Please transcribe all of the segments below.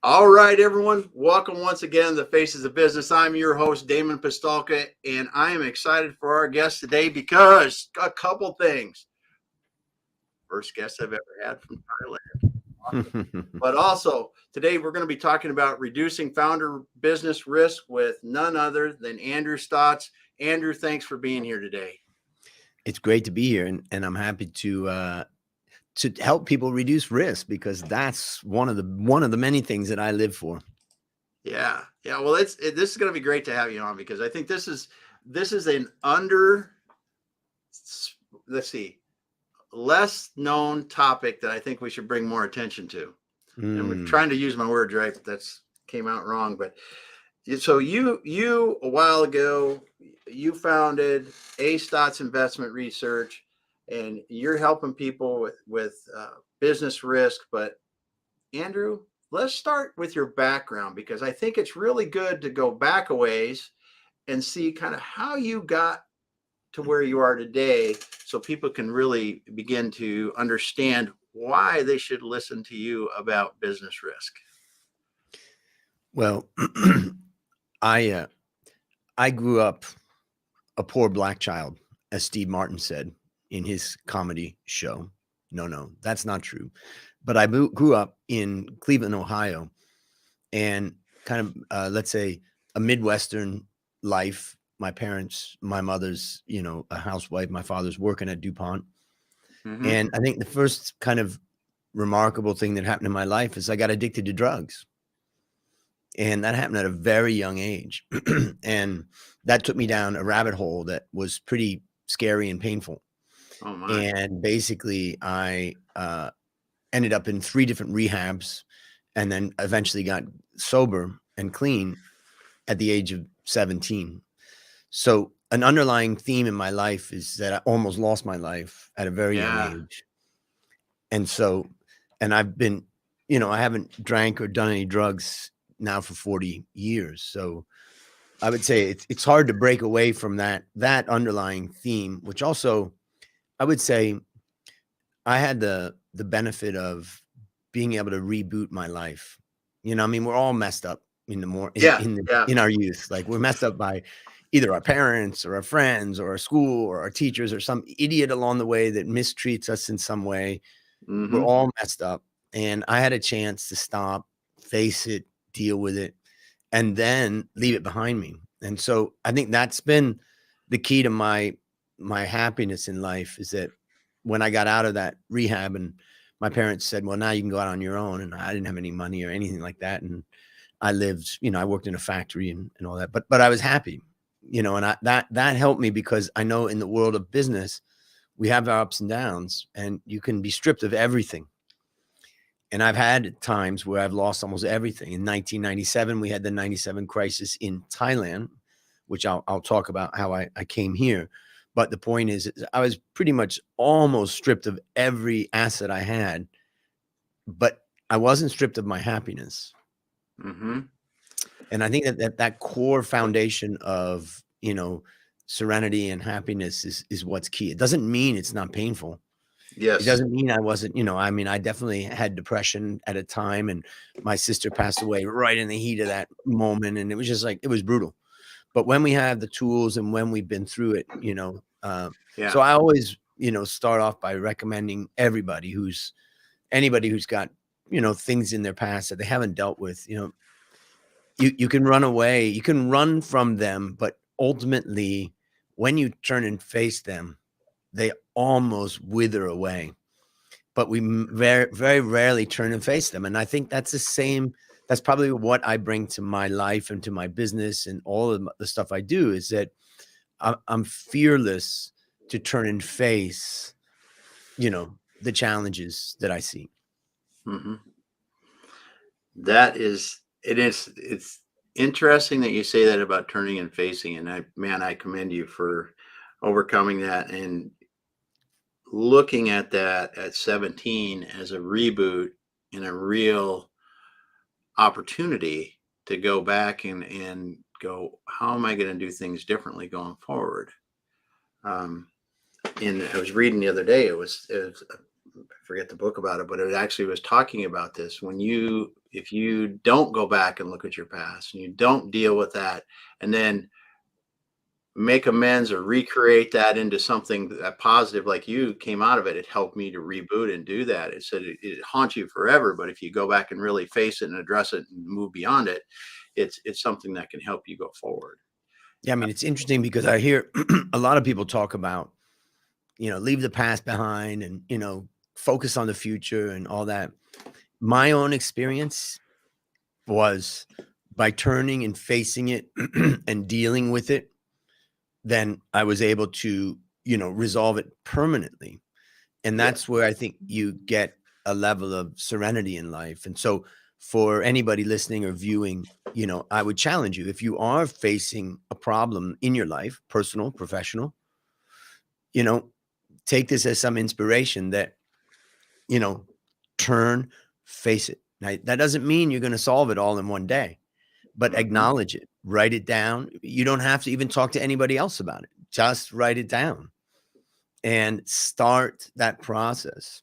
All right, everyone. Welcome once again to the Faces of Business. I'm your host, Damon Pistolka, and I am excited for our guest today because a couple things. First guest I've ever had from Thailand. Awesome. But also, today we're going to be talking about reducing founder business risk with none other than Andrew Stotz. Andrew, thanks for being here today. It's great to be here, and I'm happy to help people reduce risk because that's one of the many things that I live for. Yeah. Well, this is going to be great to have you on because I think this is an less known topic that I think we should bring more attention to. And we're trying to use my words right, but that's came out wrong. But so you a while ago, you founded Stotz Investment Research, and you're helping people with business risk. But Andrew, let's start with your background because I think it's really good to go back a ways and see kind of how you got to where you are today so people can really begin to understand why they should listen to you about business risk. Well, I grew up a poor black child, as Steve Martin said in his comedy show. No, that's not true. But I grew up in Cleveland, Ohio, and kind of, let's say, a Midwestern life. My mother's, a housewife. My father's working at DuPont. Mm-hmm. And I think the first kind of remarkable thing that happened in my life is I got addicted to drugs. And that happened at a very young age. And that took me down a rabbit hole that was pretty scary and painful. Oh my. And basically I ended up in 3 different rehabs and then eventually got sober and clean at the age of 17. So an underlying theme in my life is that I almost lost my life at a very young age. And I've been, I haven't drank or done any drugs now for 40 years. So I would say it's hard to break away from that underlying theme, which also I would say I had the benefit of being able to reboot my life. We're all messed up in our youth. Like we're messed up by either our parents or our friends or our school or our teachers or some idiot along the way that mistreats us in some way. Mm-hmm. We're all messed up. And I had a chance to stop, face it, deal with it, and then leave it behind me. And so I think that's been the key to my happiness in life is that when I got out of that rehab and my parents said, well, now you can go out on your own. And I didn't have any money or anything like that. And I lived, I worked in a factory and all that, but I was happy, and that helped me because I know in the world of business, we have our ups and downs and you can be stripped of everything. And I've had times where I've lost almost everything. In 1997, we had the 97 crisis in Thailand, which I'll talk about how I came here. But the point is I was pretty much almost stripped of every asset I had, but I wasn't stripped of my happiness. Mm-hmm. And I think that core foundation of, serenity and happiness is what's key. It doesn't mean it's not painful. Yes. It doesn't mean I wasn't, I definitely had depression at a time and my sister passed away right in the heat of that moment. And it was just like, it was brutal. But when we have the tools and when we've been through it, so I always, start off by recommending anybody who's got, things in their past that they haven't dealt with, you can run away, you can run from them, but ultimately when you turn and face them, they almost wither away, but we very, very rarely turn and face them. And I think that's probably what I bring to my life and to my business and all of the stuff I do is that I'm fearless to turn and face, the challenges that I see. Mm-hmm. It's interesting that you say that about turning and facing. And I commend you for overcoming that and looking at that at 17 as a reboot and a real opportunity to go back and go, how am I going to do things differently going forward? And I was reading the other day, it was forget the book about it, but it actually was talking about this. If you don't go back and look at your past and you don't deal with that, and then make amends or recreate that into something that positive, like you came out of it, it helped me to reboot and do that. It said it haunts you forever, but if you go back and really face it and address it and move beyond it, it's something that can help you go forward. Yeah, I mean, it's interesting because I hear a lot of people talk about, leave the past behind and, focus on the future and all that. My own experience was by turning and facing it and dealing with it, then I was able to, resolve it permanently. And Yeah. that's where I think you get a level of serenity in life. And so for anybody listening or viewing, I would challenge you, if you are facing a problem in your life, personal, professional, you know, take this as some inspiration that, you know, turn, face it. Now, that doesn't mean you're going to solve it all in one day, but Hmm. acknowledge it, write it down. You don't have to even talk to anybody else about it. Just write it down and start that process.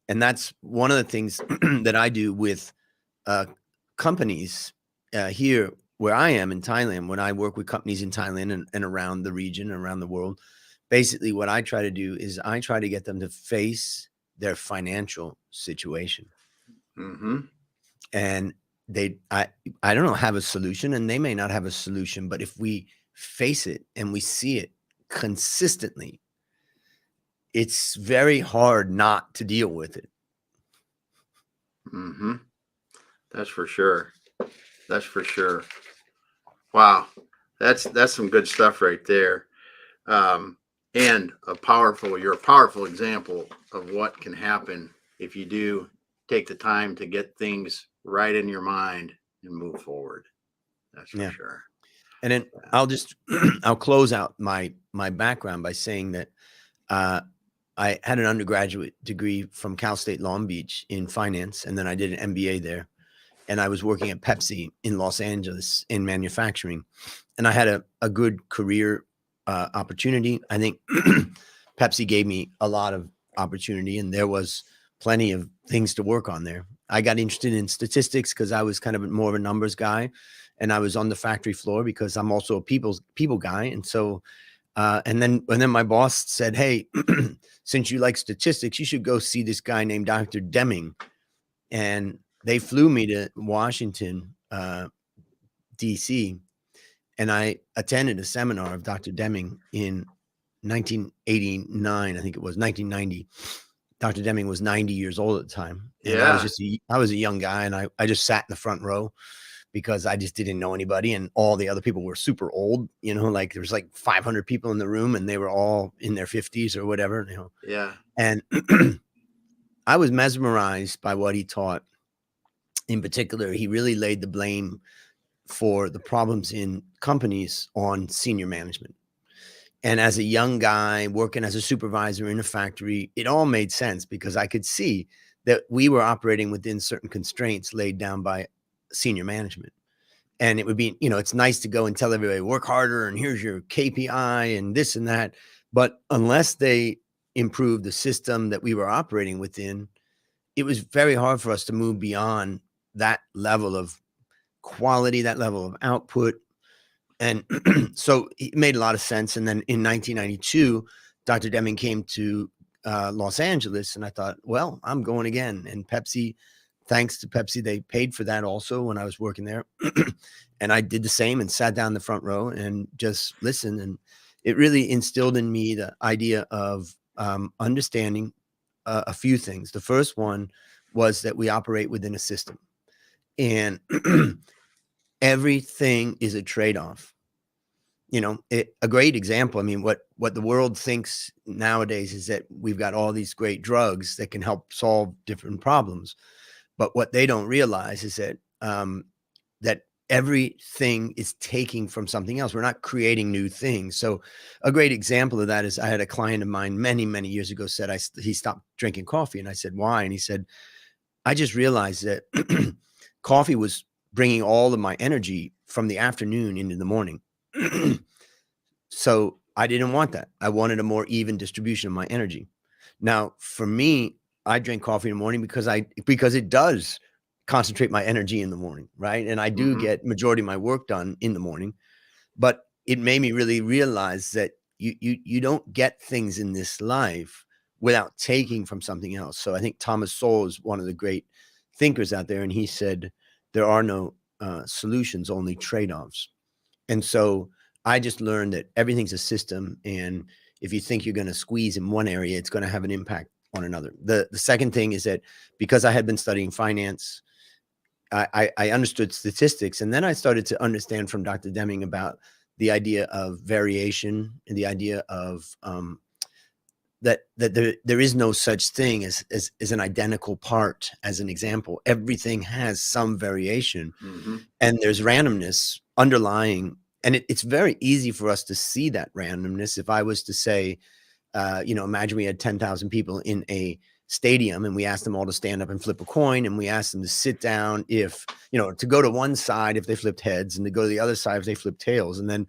And that's one of the things that I do with companies here where I am in Thailand. When I work with companies in Thailand and around the region, around the world, basically what I try to do is I try to get them to face their financial situation. Hmm. And I don't know, have a solution, and they may not have a solution, but if we face it and we see it consistently, it's very hard not to deal with it. Hmm. That's for sure. That's for sure. Wow. That's some good stuff right there. Um, and you're a powerful example of what can happen if you do take the time to get things right in your mind and move forward. That's for Yeah. sure. And then Yeah. I'll just I'll close out my background by saying that uh, I had an undergraduate degree from Cal State Long Beach in finance, and then I did an MBA there. And I was working at Pepsi in Los Angeles in manufacturing, and I had a good career opportunity. I think Pepsi gave me a lot of opportunity, and there was plenty of things to work on there. I got interested in statistics because I was kind of more of a numbers guy, and I was on the factory floor because I'm also a people guy. And so, and then my boss said, "Hey, since you like statistics, you should go see this guy named Dr. Deming." And they flew me to Washington, DC, and I attended a seminar of Dr. Deming in 1989. I think it was 1990. Dr. Deming was 90 years old at the time, and Yeah. I was a young guy, and I just sat in the front row because I just didn't know anybody, and all the other people were super old. Like there was like 500 people in the room, and they were all in their 50s or whatever. Yeah. And I was mesmerized by what he taught. In particular, he really laid the blame for the problems in companies on senior management. And as a young guy working as a supervisor in a factory, it all made sense because I could see that we were operating within certain constraints laid down by senior management. And it would be, it's nice to go and tell everybody, work harder, and here's your KPI and this and that. But unless they improved the system that we were operating within, it was very hard for us to move beyond that level of quality, that level of output. And so it made a lot of sense. And then in 1992, Dr. Deming came to Los Angeles, and I thought, well, I'm going again. And Pepsi, thanks to Pepsi, they paid for that also when I was working there. And I did the same and sat down in the front row and just listened. And it really instilled in me the idea of understanding a few things. The first one was that we operate within a system, and everything is a trade-off. A great example. I mean, what the world thinks nowadays is that we've got all these great drugs that can help solve different problems, but what they don't realize is that everything is taking from something else. We're not creating new things. So a great example of that is I had a client of mine many years ago said he stopped drinking coffee, and I said, why? And he said, I just realized that coffee was bringing all of my energy from the afternoon into the morning. So I didn't want that. I wanted a more even distribution of my energy. Now, for me, I drink coffee in the morning because it does concentrate my energy in the morning, right? And I do get majority of my work done in the morning, but it made me really realize that you don't get things in this life without taking from something else. So I think Thomas Sowell is one of the great thinkers out there, and he said there are no solutions, only trade-offs. And so I just learned that everything's a system, and if you think you're going to squeeze in one area, it's going to have an impact on another. The second thing is that because I had been studying finance, I understood statistics, and then I started to understand from Dr. Deming about the idea of variation and the idea of that there is no such thing as an identical part. As an example, everything has some variation, and there's randomness underlying. And it's very easy for us to see that randomness. If I was to say, imagine we had 10,000 people in a stadium and we asked them all to stand up and flip a coin, and we asked them to sit down to go to one side if they flipped heads and to go to the other side if they flipped tails, and then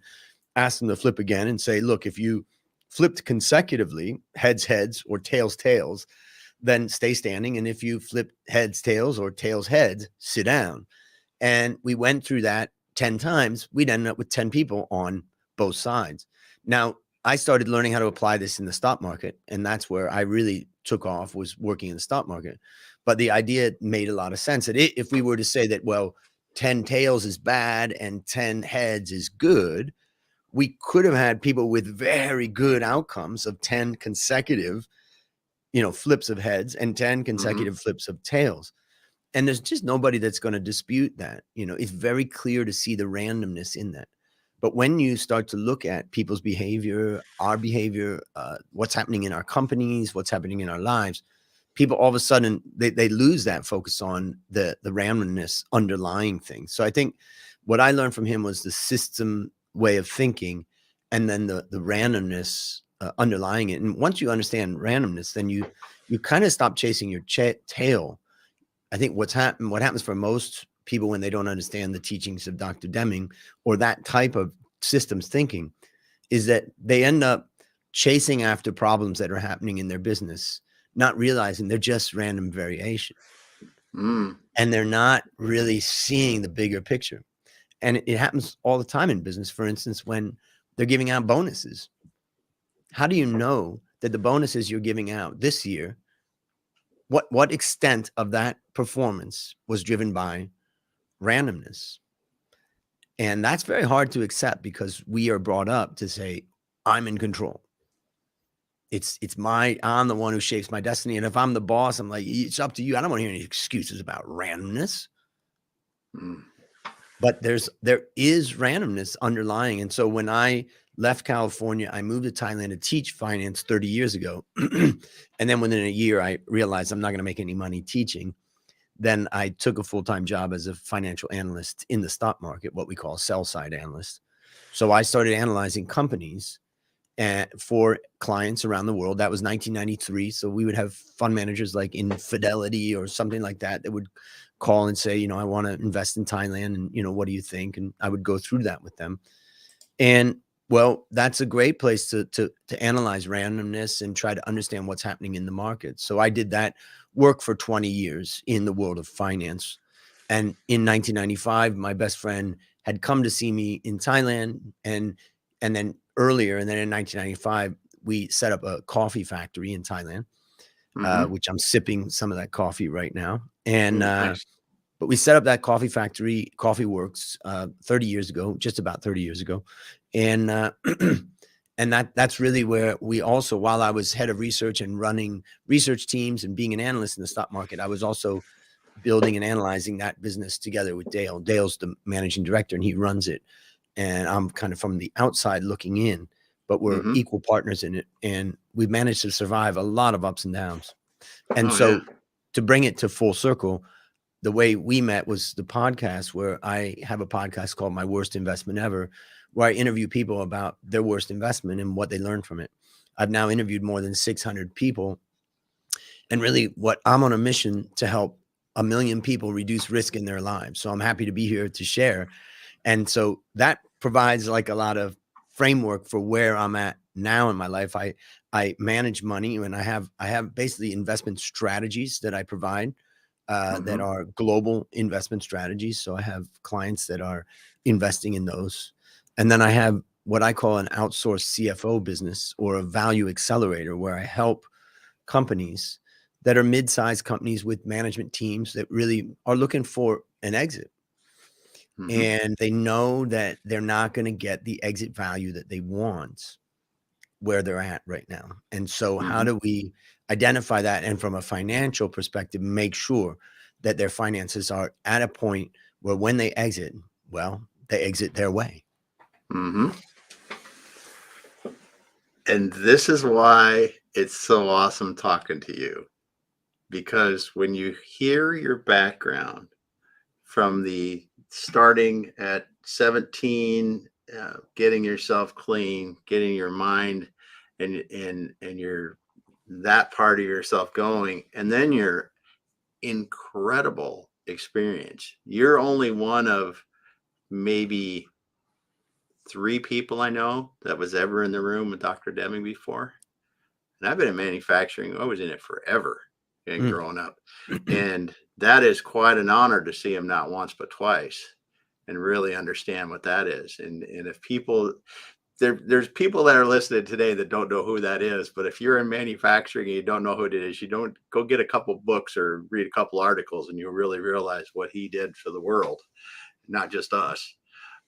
ask them to flip again and say, look, if you flipped consecutively, heads, or tails, then stay standing. And if you flip heads, tails, or tails, heads, sit down. And we went through that 10 times. We'd end up with 10 people on both sides. Now, I started learning how to apply this in the stock market, and that's where I really took off, was working in the stock market. But the idea made a lot of sense that if we were to say that, well, 10 tails is bad and 10 heads is good, we could have had people with very good outcomes of 10 consecutive, flips of heads and 10 consecutive flips of tails. And there's just nobody that's going to dispute that. It's very clear to see the randomness in that. But when you start to look at people's behavior, our behavior, what's happening in our companies, what's happening in our lives, people all of a sudden, they lose that focus on the randomness underlying things. So I think what I learned from him was the system way of thinking, and then the randomness underlying it. And once you understand randomness, then you kind of stop chasing your tail. I think what happens for most people when they don't understand the teachings of Dr. Deming or that type of systems thinking is that they end up chasing after problems that are happening in their business, not realizing they're just random variation. And they're not really seeing the bigger picture. And it happens all the time in business. For instance, when they're giving out bonuses, how do you know that the bonuses you're giving out this year, what extent of that performance was driven by randomness? And that's very hard to accept, because we are brought up to say, I'm in control. I'm the one who shapes my destiny. And if I'm the boss, I'm like, it's up to you. I don't want to hear any excuses about randomness. But there is randomness underlying. And so when I left California, I moved to Thailand to teach finance 30 years ago. And then within a year, I realized I'm not going to make any money teaching. Then I took a full-time job as a financial analyst in the stock market, what we call a sell-side analyst. So I started analyzing companies for clients around the world. That was 1993. So we would have fund managers like Infidelity or something like that would call and say, I want to invest in Thailand, and, what do you think? And I would go through that with them. And well, that's a great place to analyze randomness and try to understand what's happening in the market. So I did that work for 20 years in the world of finance. And in 1995, my best friend had come to see me in Thailand, and then earlier, and then in 1995, we set up a coffee factory in Thailand, which I'm sipping some of that coffee right now. And nice. But we set up that coffee factory, Coffee Works, 30 years ago, just about 30 years ago. And and that's really where we also, while I was head of research and running research teams and being an analyst in the stock market, I was also building and analyzing that business together with Dale. Dale's the managing director, and he runs it. And I'm kind of from the outside looking in, but we're equal partners in it. And we've managed to survive a lot of ups and downs. And to bring it to full circle, the way we met was the podcast, where I have a podcast called My Worst Investment Ever, where I interview people about their worst investment and what they learned from it. I've now interviewed more than 600 people. And really, what I'm on a mission to help 1 million people reduce risk in their lives. So I'm happy to be here to share. And so that provides like a lot of framework for where I'm at now in my life. I manage money, and I have basically investment strategies that I provide that are global investment strategies. So I have clients that are investing in those. And then I have what I call an outsourced CFO business, or a value accelerator, where I help companies that are mid-sized companies with management teams that really are looking for an exit. And they know that they're not going to get the exit value that they want where they're at right now. And so how do we identify that, and from a financial perspective, make sure that their finances are at a point where when they exit, well, they exit their way. And this is why it's so awesome talking to you, because when you hear your background from the starting at 17, getting yourself clean, getting your mind and your that part of yourself going, and then your incredible experience. You're only one of maybe 3 people I know that was ever in the room with Dr. Deming before. And I've been in manufacturing. I was in it forever and growing up. And that is quite an honor to see him not once, but twice, and really understand what that is. And if people, there's people that are listening today that don't know who that is. But if you're in manufacturing and you don't know who it is, you don't go get a couple books or read a couple articles, and you'll really realize what he did for the world, not just us.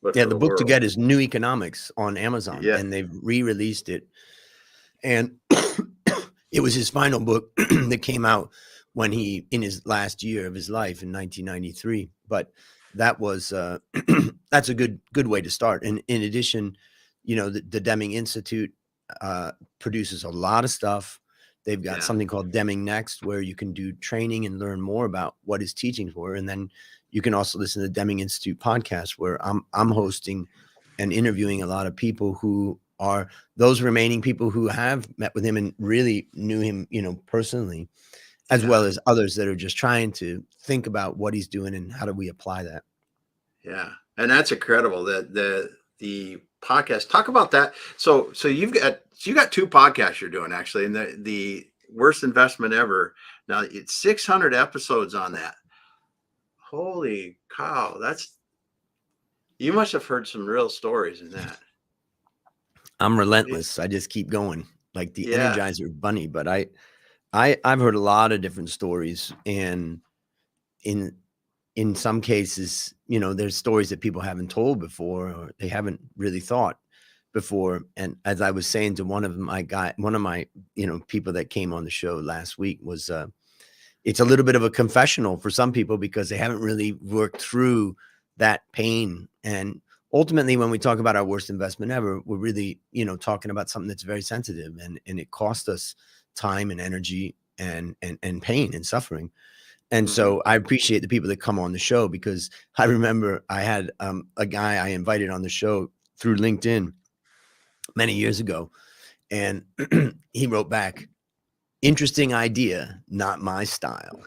But yeah, the book to world. get is New Economics on Amazon, Yeah. and they've re-released it. And it was his final book that came out when he, in his last year of his life in 1993. But that was that's a good way to start. And in addition, you know, the Deming Institute produces a lot of stuff. They've got something called Deming Next, where you can do training and learn more about what his teachings were. And then you can also listen to the Deming Institute podcast, where I'm hosting and interviewing a lot of people who are those remaining people who have met with him and really knew him, you know, personally, as well as others that are just trying to think about what he's doing and how do we apply that. Yeah. And that's incredible that the podcast, talk about that. So you got 2 podcasts you're doing, actually, and the worst investment ever. Now it's 600 episodes on that. Holy cow. You must have heard some real stories in that. I'm relentless. I just keep going like the Energizer Bunny, but I've heard a lot of different stories, and in some cases, you know, there's stories that people haven't told before, or they haven't really thought before. And as I was saying to one of my, you know, people that came on the show last week, was it's a little bit of a confessional for some people, because they haven't really worked through that pain. And ultimately, when we talk about our worst investment ever, we're really, you know, talking about something that's very sensitive, and it cost us time and energy and pain and suffering. And so I appreciate the people that come on the show, because I remember I had a guy I invited on the show through LinkedIn many years ago, and he wrote back, "Interesting idea, not my style."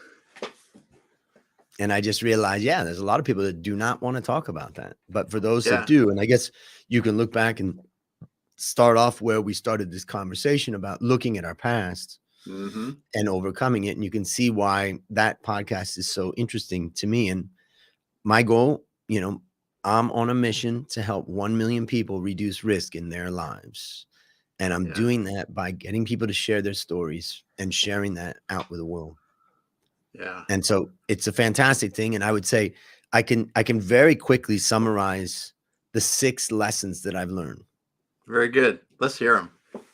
And I just realized, there's a lot of people that do not want to talk about that. But for those that do, and I guess you can look back and start off where we started this conversation about looking at our past and overcoming it. And you can see why that podcast is so interesting to me. And my goal, you know, I'm on a mission to help 1 million people reduce risk in their lives. And I'm doing that by getting people to share their stories and sharing that out with the world. Yeah. And so it's a fantastic thing. And I would say I can very quickly summarize the 6 lessons that I've learned. Very good. Let's hear them.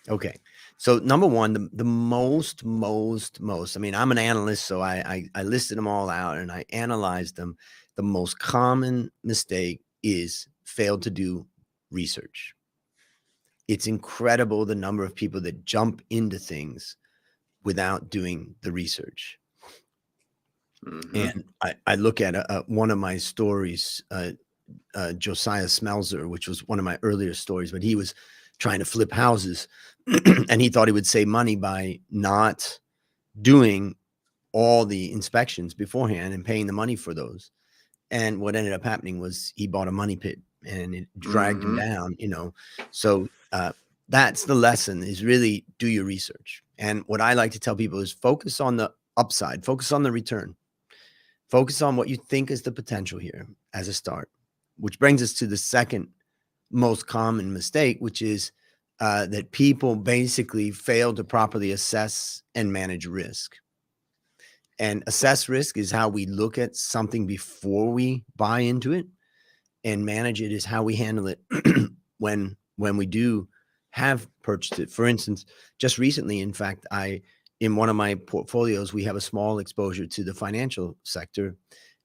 Okay. So number one, the most, I mean, I'm an analyst, so I listed them all out and I analyzed them. The most common mistake is fail to do research. It's incredible the number of people that jump into things without doing the research. And I look at one of my stories, Josiah Smelzer, which was one of my earlier stories, but he was trying to flip houses and he thought he would save money by not doing all the inspections beforehand and paying the money for those. And what ended up happening was he bought a money pit and it dragged him down, you know. So that's the lesson, is really do your research. And what I like to tell people is focus on the upside, focus on the return, focus on what you think is the potential here as a start, which brings us to the second most common mistake, which is that people basically fail to properly assess and manage risk. And assess risk is how we look at something before we buy into it, and manage it is how we handle it when we do have purchased it. For instance, just recently, in fact, in one of my portfolios, we have a small exposure to the financial sector,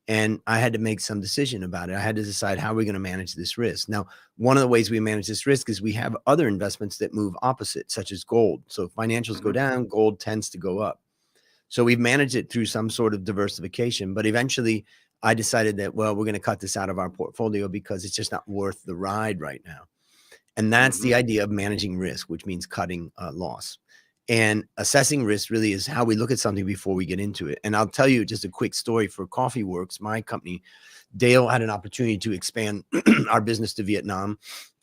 and I had to make some decision about it. I had to decide how we're going to manage this risk. Now, one of the ways we manage this risk is we have other investments that move opposite, such as gold. So if financials go down, gold tends to go up. So we've managed it through some sort of diversification, but eventually I decided that, well, we're going to cut this out of our portfolio because it's just not worth the ride right now. And that's the idea of managing risk, which means cutting loss. And assessing risk really is how we look at something before we get into it. And I'll tell you just a quick story for Coffee Works, my company. Dale had an opportunity to expand our business to Vietnam,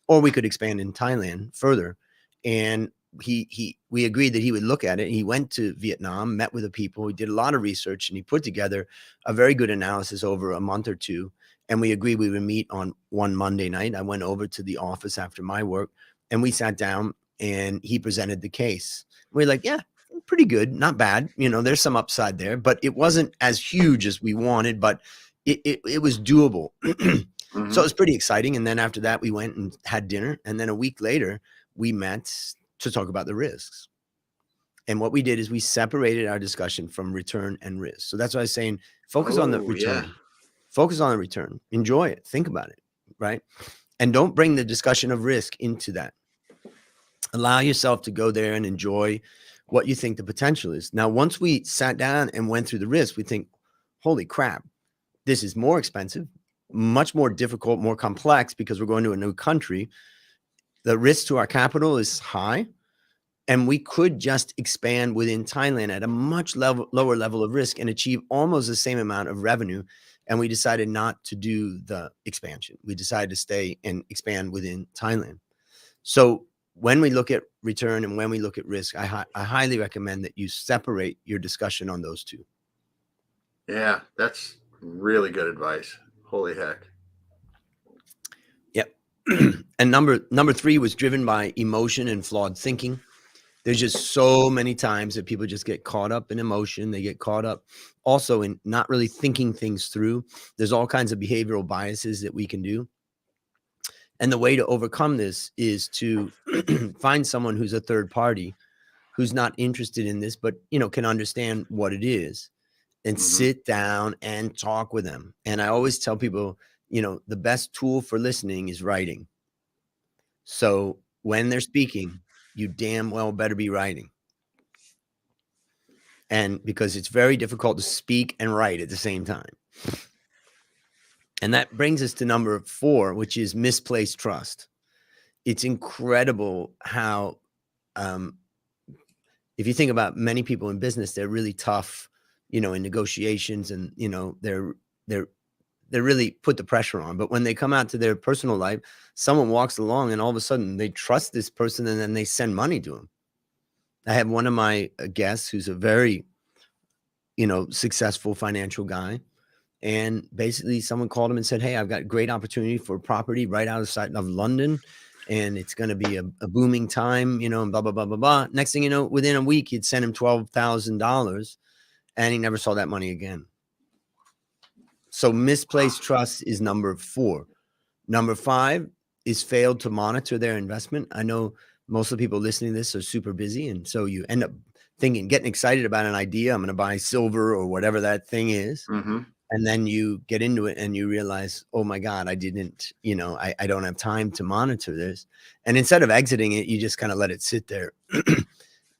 or we could expand in Thailand further. And we agreed that he would look at it. He went to Vietnam, met with the people, he did a lot of research, and he put together a very good analysis over a month or two. And we agreed we would meet on one Monday night. I went over to the office after my work, and we sat down, and he presented the case. We're like, yeah, pretty good, not bad. There's some upside there, but it wasn't as huge as we wanted, but it was doable. So it was pretty exciting. And then after that, we went and had dinner. And then a week later, we met to talk about the risks. And what we did is we separated our discussion from return and risk. So that's why I was saying, focus on the return. Yeah. Focus on the return. Enjoy it. Think about it, right? And don't bring the discussion of risk into that. Allow yourself to go there and enjoy what you think the potential is. Now, once we sat down and went through the risk, we think, holy crap, this is more expensive, much more difficult, more complex, because we're going to a new country. The risk to our capital is high, and we could just expand within Thailand at a much lower level of risk and achieve almost the same amount of revenue. And we decided not to do the expansion. We decided to stay and expand within Thailand. So when we look at return and when we look at risk, I highly recommend that you separate your discussion on those two. Yeah, that's really good advice. Holy heck. Yep. And number 3 was driven by emotion and flawed thinking. There's just so many times that people just get caught up in emotion. They get caught up also in not really thinking things through. There's all kinds of behavioral biases that we can do. And the way to overcome this is to find someone who's a third party, who's not interested in this, but, can understand what it is, and sit down and talk with them. And I always tell people, the best tool for listening is writing. So when they're speaking, you damn well better be writing. And because it's very difficult to speak and write at the same time. And that brings us to number 4, which is misplaced trust. It's incredible how, if you think about many people in business, they're really tough, in negotiations, and, they're really put the pressure on. But when they come out to their personal life, someone walks along and all of a sudden they trust this person, and then they send money to them. I have one of my guests who's a very, successful financial guy. And basically someone called him and said, hey, I've got a great opportunity for property right outside of London, and it's going to be a booming time, and blah, blah, blah, blah, blah. Next thing you know, within a week, he'd sent him $12,000, and he never saw that money again. So misplaced trust is number 4. Number 5 is failed to monitor their investment. I know most of the people listening to this are super busy, and so you end up getting excited about an idea. I'm going to buy silver or whatever that thing is. And then you get into it and you realize, oh my God, I didn't, I don't have time to monitor this. And instead of exiting it, you just kind of let it sit there.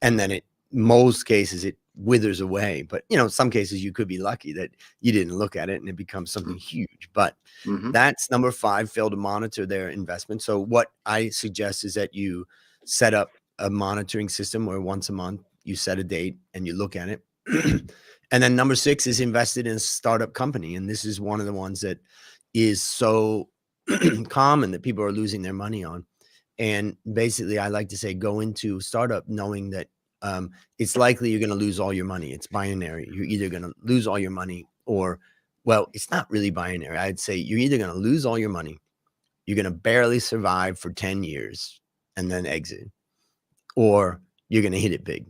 And then most cases, it withers away. But, some cases you could be lucky that you didn't look at it and it becomes something huge. But that's number 5, fail to monitor their investment. So what I suggest is that you set up a monitoring system where once a month you set a date and you look at it. And then number 6 is invested in a startup company. And this is one of the ones that is so common that people are losing their money on. And basically, I like to say, go into startup knowing that it's likely you're going to lose all your money. It's binary. You're either going to lose all your money or, well, it's not really binary. I'd say you're either going to lose all your money, you're going to barely survive for 10 years and then exit, or you're going to hit it big.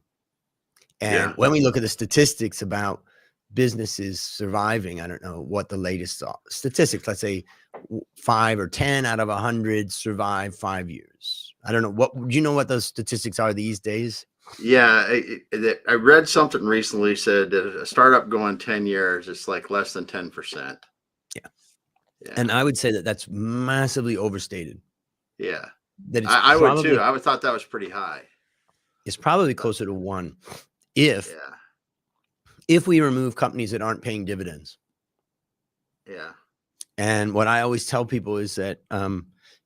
And when we look at the statistics about businesses surviving, I don't know what the latest statistics, let's say 5 or 10 out of 100 survive 5 years. I don't know. Do you know what those statistics are these days? Yeah, I read something recently said that a startup going 10 years, it's like less than 10%. Yeah. And I would say that that's massively overstated. Yeah. That it's I would too. I would thought that was pretty high. It's probably closer to 1 if we remove companies that aren't paying dividends. Yeah. And what I always tell people is that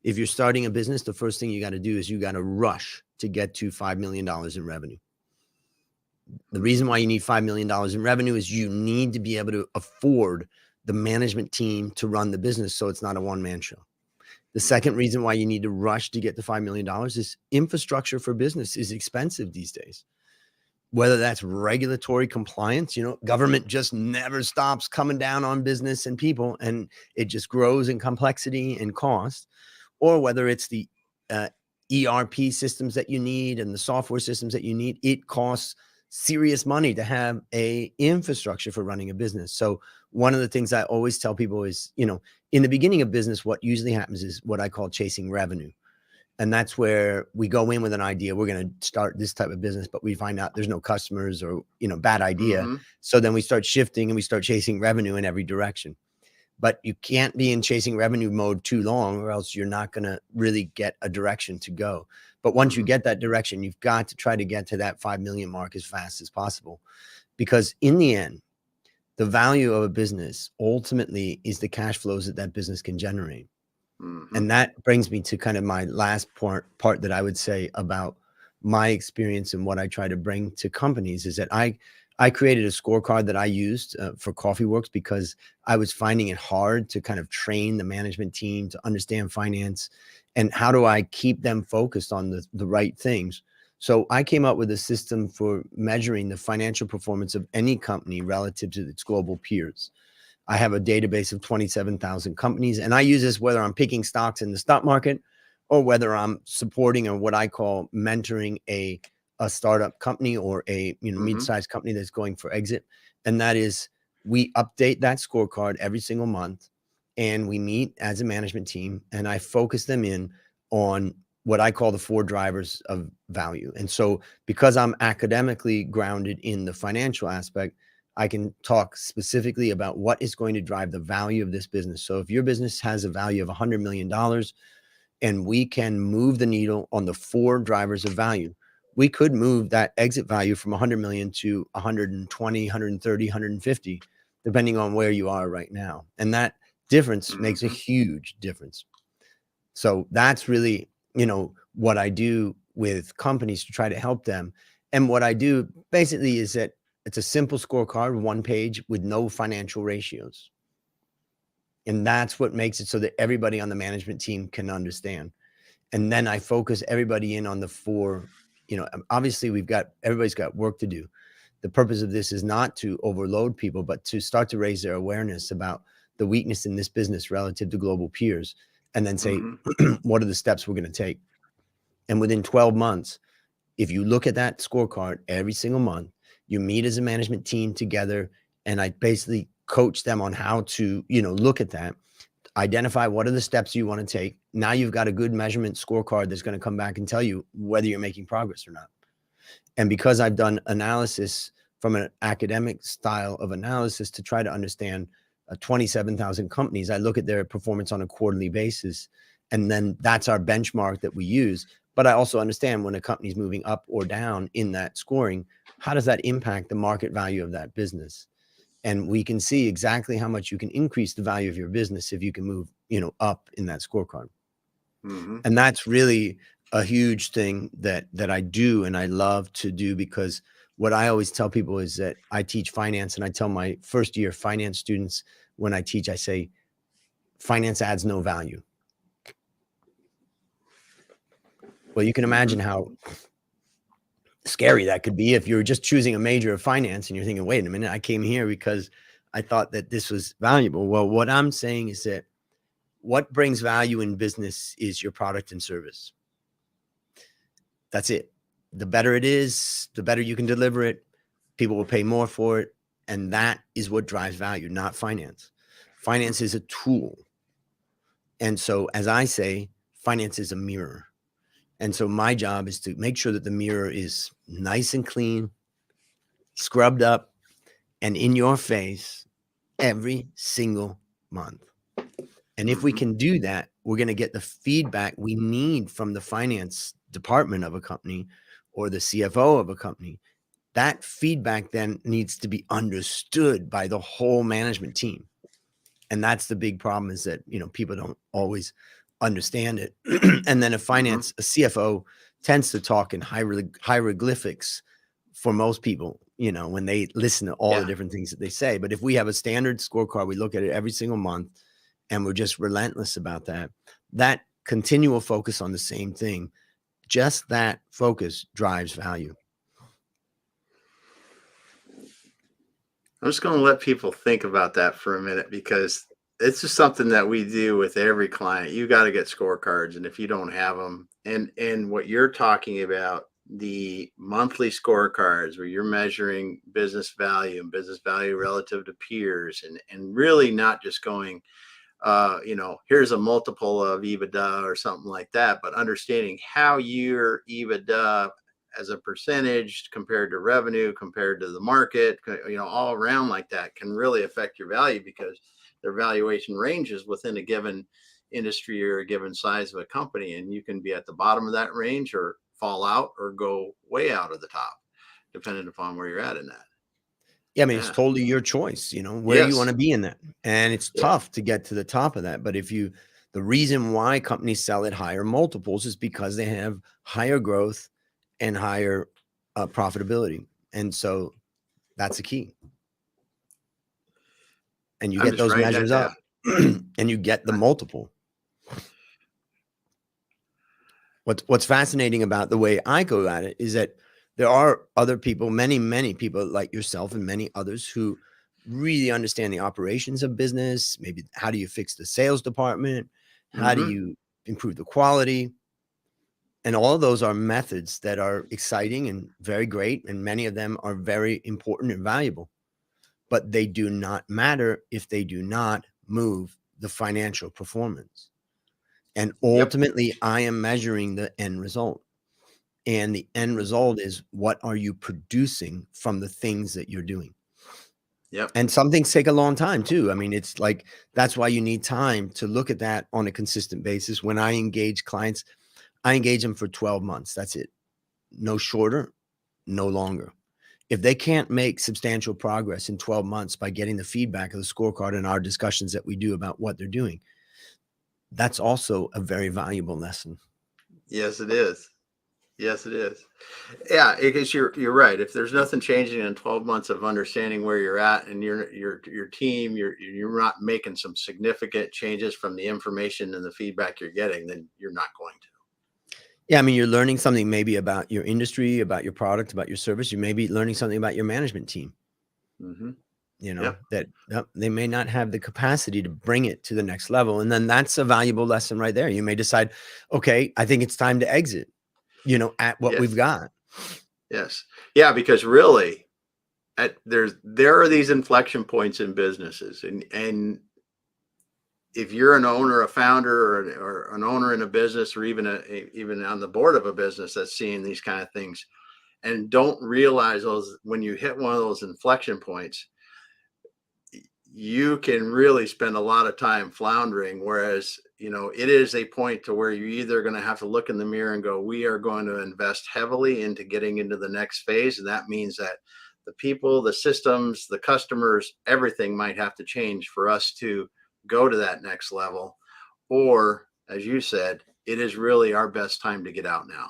if you're starting a business, the first thing you got to do is you got to rush to get to $5 million in revenue. The reason why you need $5 million in revenue is you need to be able to afford the management team to run the business so it's not a one-man show. The second reason why you need to rush to get to $5 million is infrastructure for business is expensive these days. Whether that's regulatory compliance, government just never stops coming down on business and people, and it just grows in complexity and cost, or whether it's the ERP systems that you need and the software systems that you need, it costs serious money to have a infrastructure for running a business. So one of the things I always tell people is, in the beginning of business, what usually happens is what I call chasing revenue. And that's where we go in with an idea. We're going to start this type of business, but we find out there's no customers or, bad idea. So then we start shifting and we start chasing revenue in every direction. But you can't be in chasing revenue mode too long, or else you're not going to really get a direction to go. But once you get that direction, you've got to try to get to that 5 million mark as fast as possible. Because in the end, the value of a business ultimately is the cash flows that business can generate. And that brings me to kind of my last part that I would say about my experience and what I try to bring to companies is that I created a scorecard that I used for CoffeeWorks because I was finding it hard to kind of train the management team to understand finance and how do I keep them focused on the right things. So I came up with a system for measuring the financial performance of any company relative to its global peers. I have a database of 27,000 companies, and I use this whether I'm picking stocks in the stock market or whether I'm supporting or what I call mentoring a startup company or a mid-sized company that's going for exit. And that is, we update that scorecard every single month, and we meet as a management team, and I focus them in on what I call the 4 drivers of value. And so because I'm academically grounded in the financial aspect, I can talk specifically about what is going to drive the value of this business. So if your business has a value of $100 million and we can move the needle on the 4 drivers of value, we could move that exit value from 100 million to 120, 130, 150, depending on where you are right now. And that difference makes a huge difference. So that's really, what I do with companies to try to help them. And what I do basically is that it's a simple scorecard, 1 page with no financial ratios. And that's what makes it so that everybody on the management team can understand. And then I focus everybody in on the 4, obviously everybody's got work to do. The purpose of this is not to overload people, but to start to raise their awareness about the weakness in this business relative to global peers. And then say, what are the steps we're going to take? And within 12 months, if you look at that scorecard every single month, you meet as a management team together, and I basically coach them on how to, look at that, identify what are the steps you want to take. Now you've got a good measurement scorecard that's going to come back and tell you whether you're making progress or not. And because I've done analysis from an academic style of analysis to try to understand 27,000 companies, I look at their performance on a quarterly basis. And then that's our benchmark that we use. But I also understand when a company is moving up or down in that scoring, how does that impact the market value of that business? And we can see exactly how much you can increase the value of your business if you can move, up in that scorecard. And that's really a huge thing that I do and I love to do, because what I always tell people is that I teach finance, and I tell my first year finance students when I teach, I say, finance adds no value. Well, you can imagine how scary that could be if you're just choosing a major of finance and you're thinking, wait a minute, I came here because I thought that this was valuable. Well, what I'm saying is that what brings value in business is your product and service. That's it. The better it is, the better you can deliver it. People will pay more for it. And that is what drives value, not finance. Finance is a tool. And so, as I say, finance is a mirror. And so my job is to make sure that the mirror is nice and clean, scrubbed up, and in your face every single month. And if we can do that, we're going to get the feedback we need from the finance department of a company or the CFO of a company. That feedback then needs to be understood by the whole management team. And that's the big problem, is that, people don't always understand it. And then a CFO tends to talk in hieroglyphics for most people, when they listen to all the different things that they say. But if we have a standard scorecard, we look at it every single month, and we're just relentless about that continual focus on the same thing, just that focus drives value. I'm just going to let people think about that for a minute, because it's just something that we do with every client. You got to get scorecards, and if you don't have them, and what you're talking about, the monthly scorecards where you're measuring business value and business value relative to peers, and really not just going, here's a multiple of EBITDA or something like that, but understanding how your EBITDA as a percentage compared to revenue, compared to the market, all around like that can really affect your value, because their valuation ranges within a given industry or a given size of a company. And you can be at the bottom of that range, or fall out, or go way out of the top, depending upon where you're at in that. Yeah, I mean, it's totally your choice, where you want to be in that. And it's tough to get to the top of that. But the reason why companies sell at higher multiples is because they have higher growth and higher profitability. And so that's the key. And you get those measures up and you get the multiple. What's fascinating about the way I go at it is that there are other people, many people like yourself and many others, who really understand the operations of business. Maybe how do you fix the sales department? How do you improve the quality? And all of those are methods that are exciting and very great. And many of them are very important and valuable, but they do not matter if they do not move the financial performance. And ultimately, I am measuring the end result. And the end result is, what are you producing from the things that you're doing? And some things take a long time too. I mean, it's like, that's why you need time to look at that on a consistent basis. When I engage clients, I engage them for 12 months. That's it. No shorter, no longer. If they can't make substantial progress in 12 months by getting the feedback of the scorecard and our discussions that we do about what they're doing, that's also a very valuable lesson. Yes, it is. Yes, it is. Yeah, because you're right. If there's nothing changing in 12 months of understanding where you're at, and your team, you're not making some significant changes from the information and the feedback you're getting, then you're not going to. Yeah, I mean, you're learning something maybe about your industry, about your product, about your service. You may be learning something about your management team. That they may not have the capacity to bring it to the next level. And then that's a valuable lesson right there. You may decide, okay, I think it's time to exit, at what we've got. Yes. Yeah, because really, there are these inflection points in businesses, and if you're an owner, a founder, or an owner in a business, or even on the board of a business that's seeing these kind of things, and don't realize those, when you hit one of those inflection points, you can really spend a lot of time floundering. Whereas, it is a point to where you're either going to have to look in the mirror and go, we are going to invest heavily into getting into the next phase. And that means that the people, the systems, the customers, everything might have to change for us to go to that next level. Or, as you said, it is really our best time to get out now.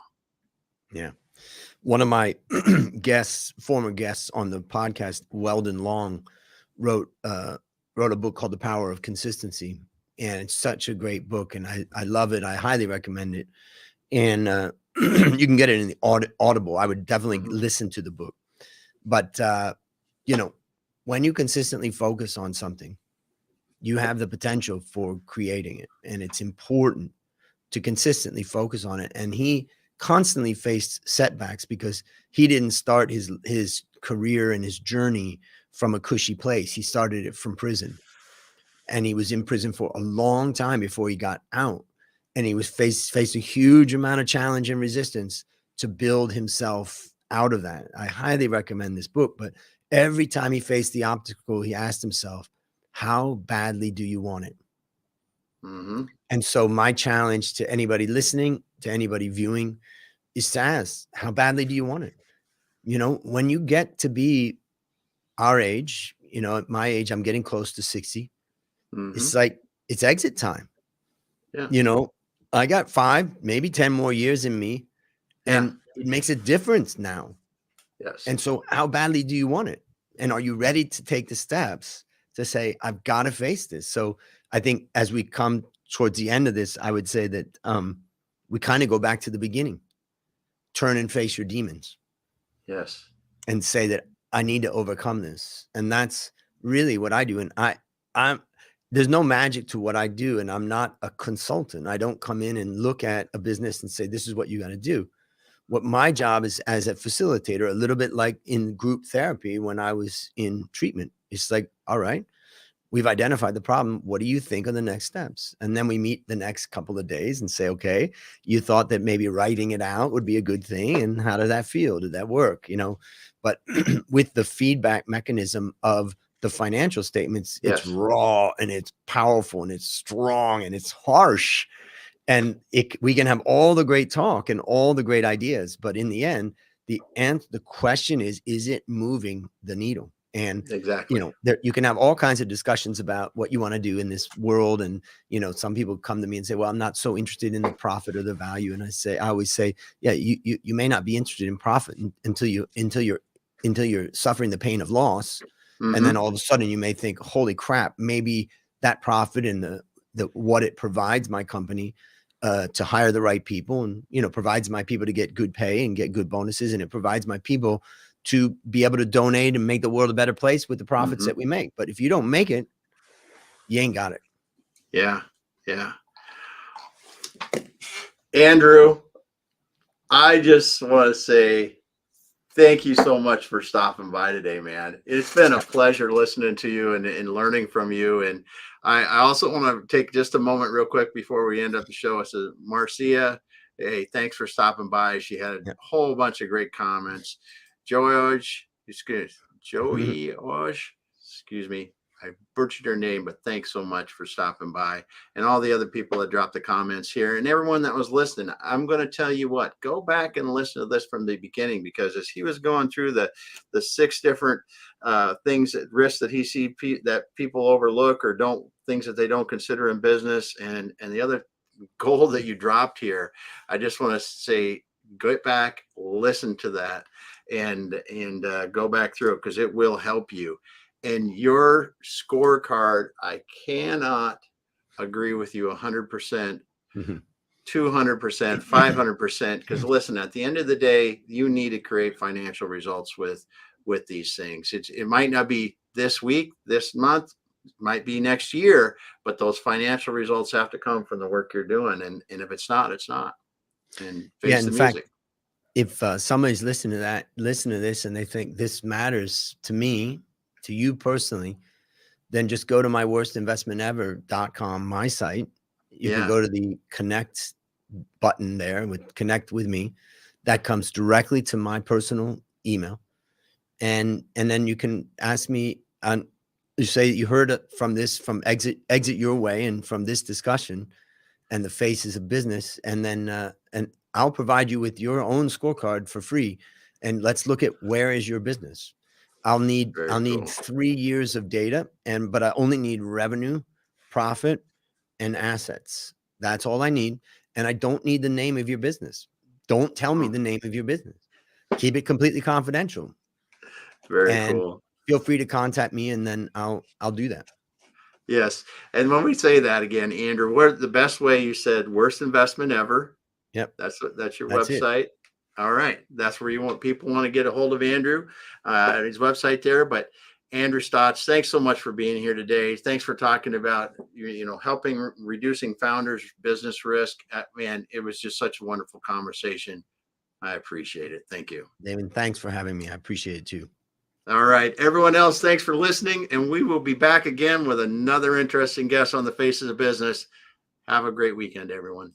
Yeah. One of my former guests on the podcast, Weldon Long, wrote a book called The Power of Consistency. And it's such a great book. And I love it. I highly recommend it. And You can get it in the Audible. I would definitely listen to the book. But, you know, when you consistently focus on something, you have the potential for creating it. And it's important to consistently focus on it. And he constantly faced setbacks because he didn't start his career and his journey from a cushy place. He started it from prison. And he was in prison for a long time before he got out. And he was faced a huge amount of challenge and resistance to build himself out of that. I highly recommend this book, but every time he faced the obstacle, he asked himself, how badly do you want it? And so my challenge to anybody listening, to anybody viewing, is to ask, how badly do you want it? You know, when you get to be our age, you know, at my age, I'm getting close to 60. It's like, it's exit time. Yeah. You know, I got 5, maybe 10 more years in me, and it makes a difference now. Yes. And so how badly do you want it? And are you ready to take the steps to say, I've got to face this? So I think as we come towards the end of this, I would say that we kind of go back to the beginning. Turn and face your demons. Yes. And say that I need to overcome this. And that's really what I do. And I'm there's no magic to what I do. And I'm not a consultant. I don't come in and look at a business and say, this is what you got to do. What my job is as a facilitator, a little bit like in group therapy when I was in treatment, it's like, all right, we've identified the problem. What do you think are the next steps? And then we meet the next couple of days and say, okay, you thought that maybe writing it out would be a good thing. And how did that feel? Did that work? You know, but with the feedback mechanism of the financial statements, it's raw and it's powerful and it's strong and it's harsh. And we can have all the great talk and all the great ideas, but in the end, the question is it moving the needle? And exactly, you know, you can have all kinds of discussions about what you want to do in this world. And, you know, some people come to me and say, well, I'm not so interested in the profit or the value. And I always say, yeah, you may not be interested in profit until you're suffering the pain of loss. And then all of a sudden you may think, holy crap, maybe that profit and the what it provides my company to hire the right people, and, you know, provides my people to get good pay and get good bonuses. And it provides my people to be able to donate and make the world a better place with the profits that we make. But if you don't make it, you ain't got it. Yeah. Yeah. Andrew, I just want to say thank you so much for stopping by today, man. It's been a pleasure listening to you and learning from you. And I also want to take just a moment real quick before we end up the show. I said, Marcia, hey, thanks for stopping by. She had a whole bunch of great comments. Joey, excuse me. I butchered your name, but thanks so much for stopping by, and all the other people that dropped the comments here, and everyone that was listening. I'm going to tell you what, go back and listen to this from the beginning, because as he was going through the 6 different things at risk that he sees that people overlook or things that they don't consider in business, and the other goal that you dropped here, I just want to say, go back, listen to that, and go back through it, because it will help you. And your scorecard, I cannot agree with you 100%, 200%, 500%. Because listen, at the end of the day, you need to create financial results with these things. It might not be this week, this month, might be next year, but those financial results have to come from the work you're doing. And if it's not, it's not. And face the music. Fact, if somebody's listening to this and they think this matters to me, to you personally, then just go to my worstinvestmentever.com, my site. You can go to the connect button there with connect with me. That comes directly to my personal email. And then you can ask me, you say you heard it from exit your way and from this discussion and the faces of business. And then, and I'll provide you with your own scorecard for free. And let's look at where is your business. I'll need 3 years of data, but I only need revenue, profit, and assets. That's all I need. And I don't need the name of your business. Don't tell me the name of your business. Keep it completely confidential. Very cool. Feel free to contact me, and then I'll do that. Yes. And when we say that again, Andrew, what the best way you said worst investment ever? Yep. That's your That's it. website. All right. That's where people want to get a hold of Andrew, his website there. But Andrew Stotz, thanks so much for being here today. Thanks for talking about, helping reducing founders' business risk. Man, it was just such a wonderful conversation. I appreciate it. Thank you. Damon, thanks for having me. I appreciate it too. All right. Everyone else, thanks for listening. And we will be back again with another interesting guest on the Faces of Business. Have a great weekend, everyone.